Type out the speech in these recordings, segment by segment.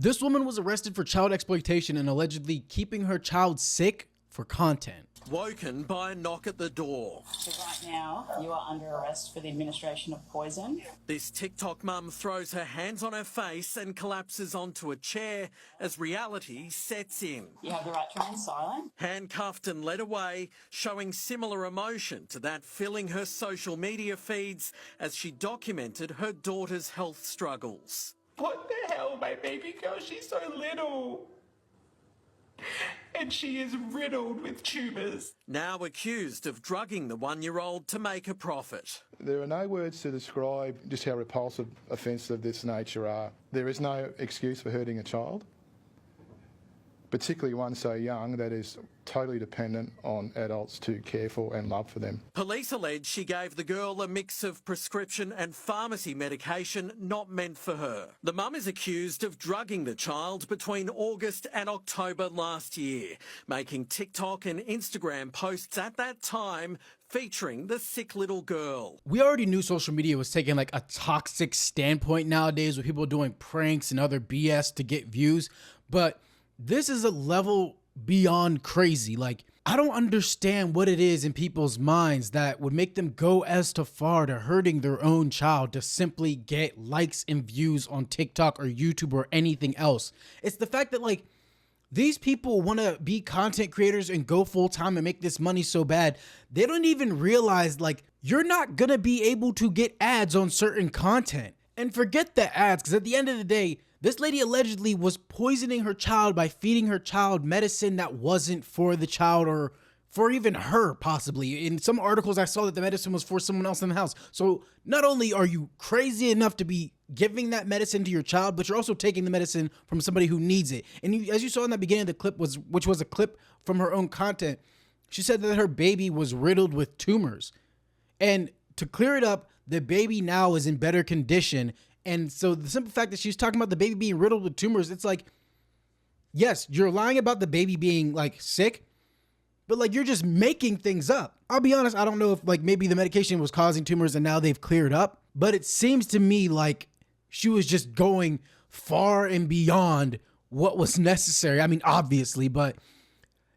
This woman was arrested for child exploitation and allegedly keeping her child sick for content. Woken by a knock at the door. So right now, you are under arrest for the administration of poison. This TikTok mum throws her hands on her face and collapses onto a chair as reality sets in. You have the right to remain silent. Handcuffed and led away, showing similar emotion to that filling her social media feeds as she documented her daughter's health struggles. What the hell, my baby girl? She's so little. And she is riddled with tumours. Now accused of drugging the one-year-old to make a profit. There are no words to describe just how repulsive offences of this nature are. There is no excuse for hurting a child, particularly one so young that is totally dependent on adults to care for and love for them. Police allege she gave the girl a mix of prescription and pharmacy medication not meant for her. The mum is accused of drugging the child between August and October last year, making TikTok and Instagram posts at that time featuring the sick little girl. We already knew social media was taking like a toxic standpoint nowadays with people doing pranks and other BS to get views, but this is a level beyond crazy. Like, I don't understand what it is in people's minds that would make them go as to far to hurting their own child to simply get likes and views on TikTok or YouTube or anything else. It's the fact that like these people want to be content creators and go full time and make this money so bad. They don't even realize like you're not going to be able to get ads on certain content. And forget the ads, because at the end of the day, this lady allegedly was poisoning her child by feeding her child medicine that wasn't for the child or for even her, possibly. In some articles, I saw that the medicine was for someone else in the house. So not only are you crazy enough to be giving that medicine to your child, but you're also taking the medicine from somebody who needs it. And as you saw in the beginning of the clip, which was a clip from her own content, she said that her baby was riddled with tumors. And to clear it up, the baby now is in better condition. And so the simple fact that she's talking about the baby being riddled with tumors, it's like, yes, you're lying about the baby being like sick, but like you're just making things up. I'll be honest, I don't know if like maybe the medication was causing tumors and now they've cleared up, but it seems to me like she was just going far and beyond what was necessary. I mean, obviously, but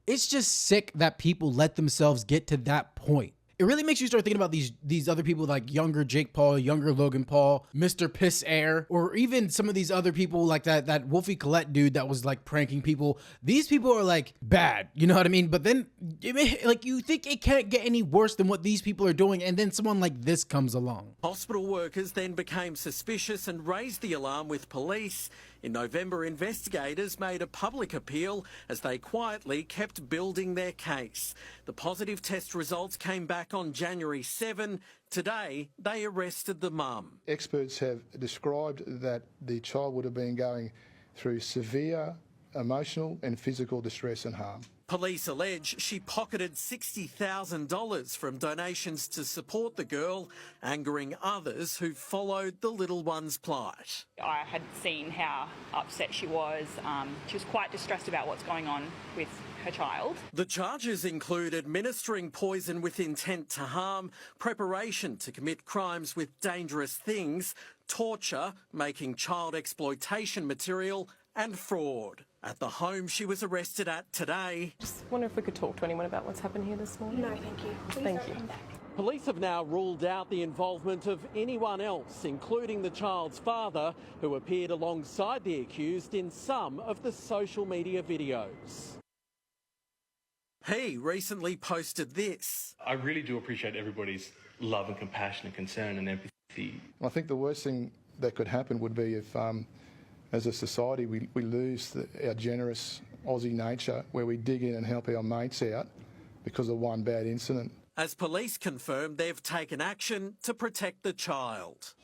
it's just sick that people let themselves get to that point. It really makes you start thinking about these other people like younger Jake Paul, younger Logan Paul, Mr. Piss Air, or even some of these other people like that Wolfie Colette dude that was like pranking people. These people are like bad, you know what I mean? But then like you think it can't get any worse than what these people are doing, and then someone like this comes along. Hospital workers then became suspicious and raised the alarm with police. In November, investigators made a public appeal as they quietly kept building their case. The positive test results came back on January 7. Today, they arrested the mum. Experts have described that the child would have been going through severe emotional and physical distress and harm. Police allege she pocketed $60,000 from donations to support the girl, angering others who followed the little one's plight. I had seen how upset she was. She was quite distressed about what's going on with her child. The charges include administering poison with intent to harm, preparation to commit crimes with dangerous things, torture, making child exploitation material, and fraud. At the home she was arrested at today. Just wonder if we could talk to anyone about what's happened here this morning. No, thank you. Please thank you. Come back. Police have now ruled out the involvement of anyone else, including the child's father, who appeared alongside the accused in some of the social media videos. He recently posted this. I really do appreciate everybody's love and compassion and concern and empathy. I think the worst thing that could happen would be if, as a society, we lose our generous Aussie nature where we dig in and help our mates out because of one bad incident. As police confirmed, they've taken action to protect the child.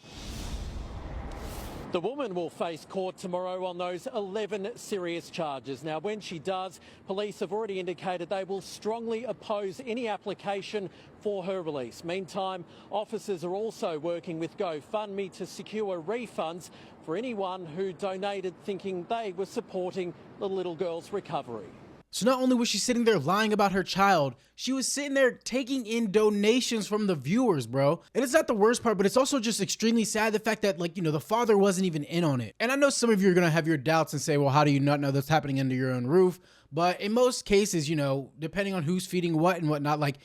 The woman will face court tomorrow on those 11 serious charges. Now, when she does, police have already indicated they will strongly oppose any application for her release. Meantime, officers are also working with GoFundMe to secure refunds for anyone who donated thinking they were supporting the little girl's recovery. So not only was she sitting there lying about her child, she was sitting there taking in donations from the viewers, bro. And it's not the worst part, but it's also just extremely sad, the fact that, like, you know, the father wasn't even in on it. And I know some of you are gonna have your doubts and say, well, how do you not know that's happening under your own roof? But in most cases, you know, depending on who's feeding what and whatnot, like,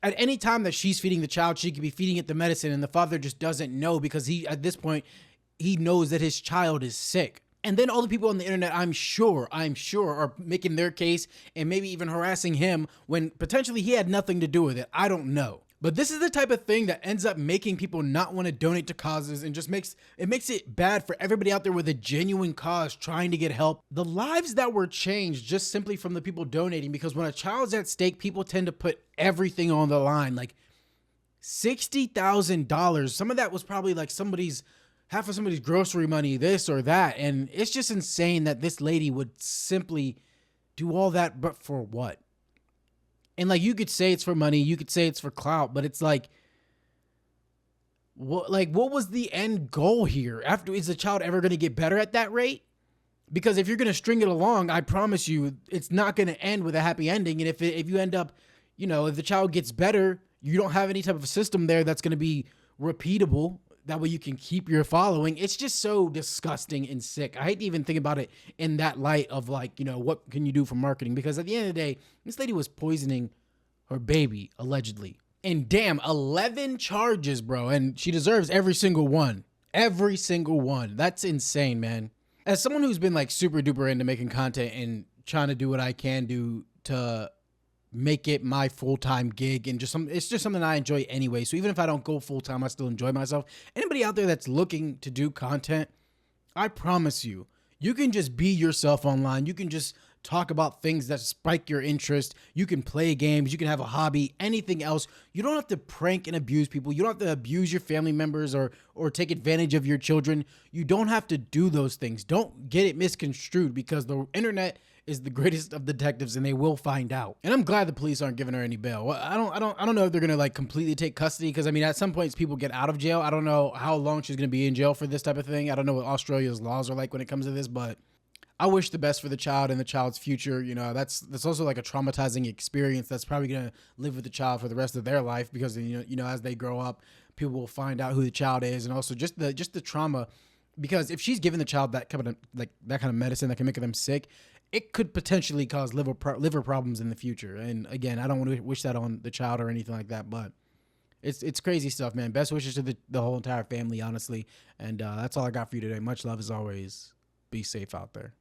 at any time that she's feeding the child, she could be feeding it the medicine, and the father just doesn't know because at this point, he knows that his child is sick. And then all the people on the internet, I'm sure, are making their case and maybe even harassing him when potentially he had nothing to do with it. I don't know. But this is the type of thing that ends up making people not want to donate to causes, and just makes it bad for everybody out there with a genuine cause trying to get help. The lives that were changed just simply from the people donating, because when a child's at stake, people tend to put everything on the line. Like $60,000. Some of that was probably like half of somebody's grocery money, this or that. And it's just insane that this lady would simply do all that, but for what? And like, you could say it's for money, you could say it's for clout, but it's like, what was the end goal here? Is the child ever going to get better at that rate? Because if you're going to string it along, I promise you, it's not going to end with a happy ending. And if you end up, you know, if the child gets better, you don't have any type of system there that's going to be repeatable. That way you can keep your following. It's just so disgusting and sick. I hate to even think about it in that light of, like, you know, what can you do for marketing? Because at the end of the day, this lady was poisoning her baby, allegedly. And damn, 11 charges, bro. And she deserves every single one. Every single one. That's insane, man. As someone who's been like super duper into making content and trying to do what I can do to make it my full-time gig, and it's just something I enjoy anyway. So even if I don't go full-time, I still enjoy myself. Anybody out there that's looking to do content, I promise you, you can just be yourself online. You can just talk about things that spike your interest. You can play games. You can have a hobby, anything else. You don't have to prank and abuse people. You don't have to abuse your family members or take advantage of your children. You don't have to do those things. Don't get it misconstrued, because the internet is the greatest of detectives, and they will find out. And I'm glad the police aren't giving her any bail. Well, I don't know if they're gonna like completely take custody, because I mean, at some points people get out of jail. I don't know how long she's gonna be in jail for this type of thing. I don't know what Australia's laws are like when it comes to this, but I wish the best for the child and the child's future. You know, that's also like a traumatizing experience that's probably gonna live with the child for the rest of their life, because you know as they grow up, people will find out who the child is, and also just the trauma. Because if she's giving the child that kind of medicine that can make them sick, it could potentially cause liver problems in the future. And again, I don't want to wish that on the child or anything like that, but it's crazy stuff, man. Best wishes to the whole entire family, honestly. And that's all I got for you today. Much love as always. Be safe out there.